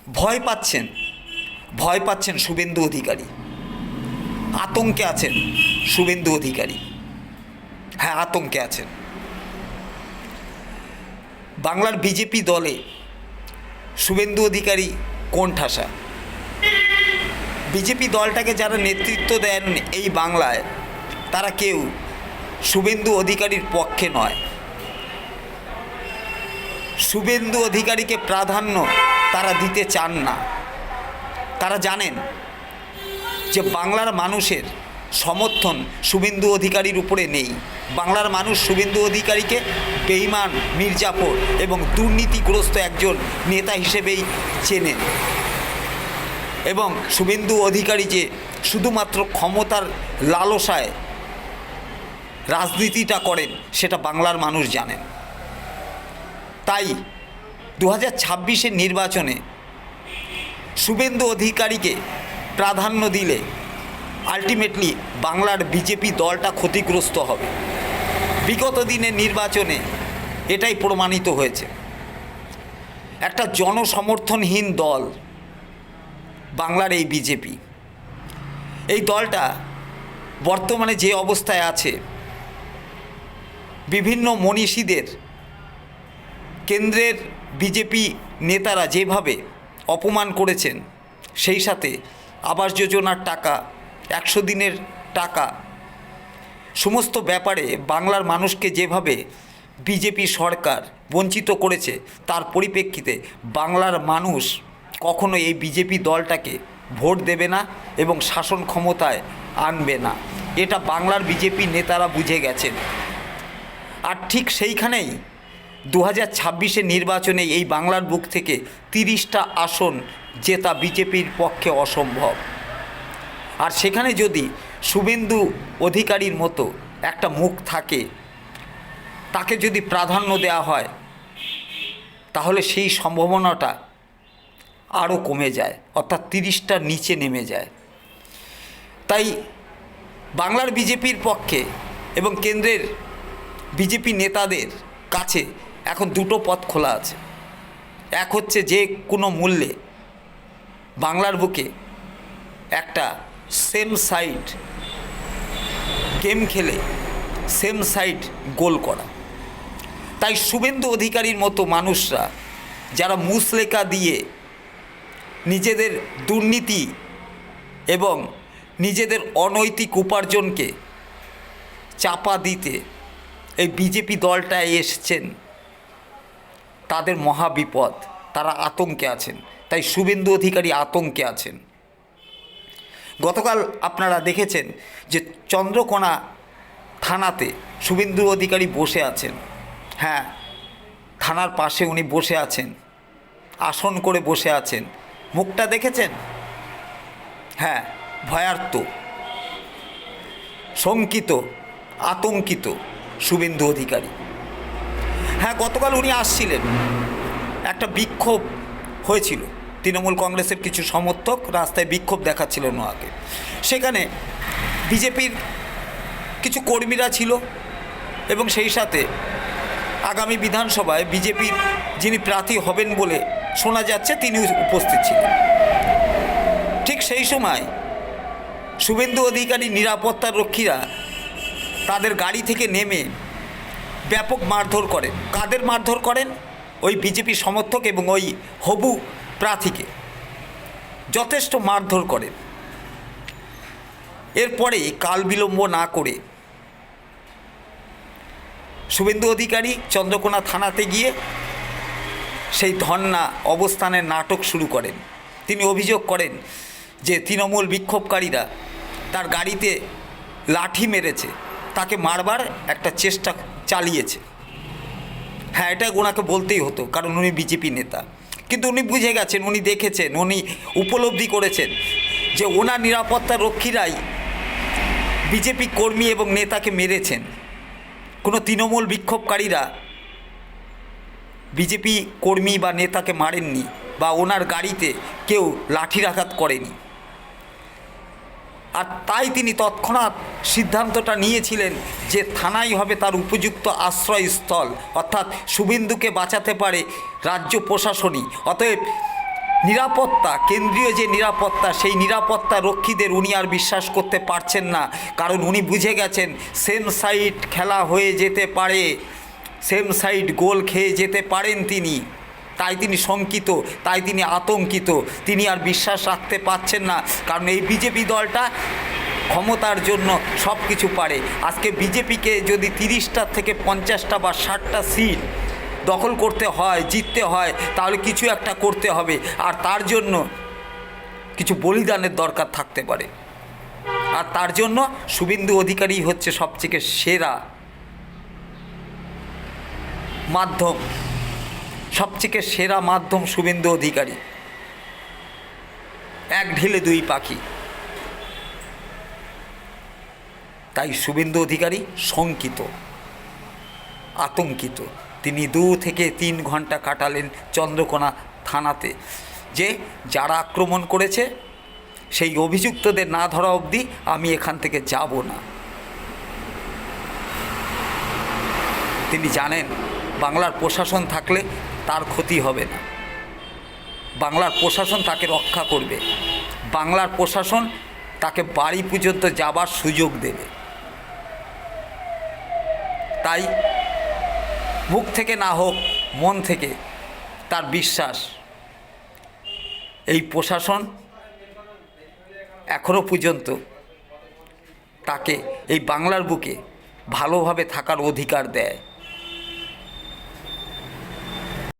ভয় পাচ্ছেন, ভয় পাচ্ছেন শুভেন্দু অধিকারী, আতঙ্কে আছেন শুভেন্দু অধিকারী। হ্যাঁ, আতঙ্কে আছেন। বাংলার বিজেপি দলে শুভেন্দু অধিকারী কোণঠাসা। বিজেপি দলটাকে যারা নেতৃত্ব দেন এই বাংলায়, তারা কেউ শুভেন্দু অধিকারীর পক্ষে নয়। শুভেন্দু অধিকারীকে প্রাধান্য তারা দিতে চান না। তারা জানেন যে বাংলার মানুষের সমর্থন শুভেন্দু অধিকারীর উপরে নেই। বাংলার মানুষ শুভেন্দু অধিকারীকে বেঈমান, মির্জাফর এবং দুর্নীতিগ্রস্ত একজন নেতা হিসেবেই চেনেন, এবং শুভেন্দু অধিকারী যে শুধুমাত্র ক্ষমতার লালসায় রাজনীতিটা করেন সেটা বাংলার মানুষ জানেন। তাই 2026-এর নির্বাচনে শুভেন্দু অধিকারীকে প্রাধান্য দিলে আলটিমেটলি বাংলার বিজেপি দলটা ক্ষতিগ্রস্ত হবে। বিগত দিনের নির্বাচনে এটাই প্রমাণিত হয়েছে। একটা জনসমর্থনহীন দল বাংলার এই বিজেপি। এই দলটা বর্তমানে যে অবস্থায় আছে, বিভিন্ন মনীষীদের কেন্দ্রের বিজেপি নেতারা যেভাবে অপমান করেছেন, সেই সাথে আবাস যোজনার টাকা, 100 দিনের টাকা, সমস্ত ব্যাপারে বাংলার মানুষকে যেভাবে বিজেপি সরকার বঞ্চিত করেছে, তার পরিপ্রেক্ষিতে বাংলার মানুষ কখনো এই বিজেপি দলটাকে ভোট দেবে না এবং শাসন ক্ষমতায় আনবে না। এটা বাংলার বিজেপি নেতারা বুঝে গেছেন। আর ঠিক সেইখানেই 2026-এর নির্বাচনে এই বাংলার বুক থেকে 30টা আসন জেতা বিজেপির পক্ষে অসম্ভব। আর সেখানে যদি শুভেন্দু অধিকারীর মতো একটা মুখ থাকে, তাকে যদি প্রাধান্য দেওয়া হয়, তাহলে সেই সম্ভাবনাটা আরও কমে যায়, অর্থাৎ 30টার নিচে নেমে যায়। তাই বাংলার বিজেপির পক্ষে এবং কেন্দ্রের বিজেপি নেতাদের কাছে এখন দুটো পথ খোলা আছে। এক হচ্ছে যে কোনো মূল্যে বাংলার বুকে একটা সেম সাইড গেম খেলে সেম সাইড গোল করা। তাই শুভেন্দু অধিকারীর মতো মানুষরা যারা মুচলেকা দিয়ে নিজেদের দুর্নীতি এবং নিজেদের অনৈতিক উপার্জনকে চাপা দিতে এই বিজেপি দলটায় এসেছেন, তাদের মহাবিপদ। তারা আতঙ্কে আছেন। তাই শুভেন্দু অধিকারী আতঙ্কে আছেন। গতকাল আপনারা দেখেছেন যে চন্দ্রকোনা থানাতে শুভেন্দু অধিকারী বসে আছেন। হ্যাঁ, থানার পাশে উনি বসে আছেন, আসন করে বসে আছেন। মুখটা দেখেছেন? হ্যাঁ, ভয়ার্ত, শঙ্কিত, আতঙ্কিত শুভেন্দু অধিকারী। হ্যাঁ, গতকাল উনি আসছিলেন, একটা বিক্ষোভ হয়েছিল, তৃণমূল কংগ্রেসের কিছু সমর্থক রাস্তায় বিক্ষোভ দেখাচ্ছিলেন ওনাকে। সেখানে বিজেপির কিছু কর্মীরা ছিল এবং সেই সাথে আগামী বিধানসভায় বিজেপির যিনি প্রার্থী হবেন বলে শোনা যাচ্ছে, তিনি উপস্থিত ছিলেন। ঠিক সেই সময় শুভেন্দু অধিকারী নিরাপত্তার রক্ষীরা তাদের গাড়ি থেকে নেমে ব্যাপক মারধর করেন। কাদের মারধর করেন? ওই বিজেপি সমর্থক এবং ওই হবু প্রার্থীকে যথেষ্ট মারধর করেন। এরপরে কাল বিলম্ব না করে শুভেন্দু অধিকারী চন্দ্রকোনা থানাতে গিয়ে সেই ধর্ণা অবস্থানের নাটক শুরু করেন। তিনি অভিযোগ করেন যে তৃণমূল বিক্ষোভকারীরা তার গাড়িতে লাঠি মেরেছে, তাকে মারবার একটা চেষ্টা চালিয়েছে। হ্যাঁ, এটা ওনাকে বলতেই হতো, কারণ উনি বিজেপি নেতা। কিন্তু উনি বুঝে গেছেন, উনি দেখেছেন, উনি উপলব্ধি করেছেন যে ওনার নিরাপত্তা রক্ষীরাই বিজেপি কর্মী এবং নেতাকে মেরেছেন। কোনো তৃণমূল বিক্ষোভকারীরা বিজেপি কর্মী বা নেতাকে মারেননি, বা ওনার গাড়িতে কেউ লাঠির আঘাত করেনি। আর তাই তিনি তৎক্ষণাৎ সিদ্ধান্তটা নিয়েছিলেন যে থানাই হবে তার উপযুক্ত আশ্রয়স্থল, অর্থাৎ শুভেন্দুকে বাঁচাতে পারে রাজ্য প্রশাসনই। অতএব নিরাপত্তা, কেন্দ্রীয় যে নিরাপত্তা, সেই নিরাপত্তা রক্ষীদের উনি আর বিশ্বাস করতে পারছেন না। কারণ উনি বুঝে গেছেন সেম সাইড খেলা হয়ে যেতে পারে, সেম সাইড গোল খেয়ে যেতে পারেন তিনি। তাই তিনি শঙ্কিত, তাই তিনি আতঙ্কিত, তিনি আর বিশ্বাস রাখতে পারছেন না। কারণ এই বিজেপি দলটা ক্ষমতার জন্য সব কিছু পারে। আজকে বিজেপিকে যদি 30টা থেকে 50টা বা 60টা সিট দখল করতে হয়, জিততে হয়, তাহলে কিছু একটা করতে হবে। আর তার জন্য কিছু বলিদানের দরকার থাকতে পারে। আর তার জন্য শুভেন্দু অধিকারী হচ্ছে সবথেকে সেরা মাধ্যম, সবথেকে সেরা মাধ্যম শুভেন্দু অধিকারী। এক ঢিলে দুই পাখি। তাই শুভেন্দু অধিকারী শঙ্কিত, আতঙ্কিত। তিনি 2 থেকে 3 ঘন্টা কাটালেন চন্দ্রকোনা থানাতে, যে যারা আক্রমণ করেছে সেই অভিযুক্তদের না ধরা অবধি আমি এখান থেকে যাব না। তিনি জানেন বাংলার প্রশাসন থাকলে তার ক্ষতি হবে না, বাংলার প্রশাসন তাকে রক্ষা করবে, বাংলার প্রশাসন তাকে বাড়ি পর্যন্ত যাবার সুযোগ দেবে। তাই মুখ থেকে না হোক, মন থেকে তার বিশ্বাস এই প্রশাসন এখনও পর্যন্ত তাকে এই বাংলার বুকে ভালোভাবে থাকার অধিকার দেয়।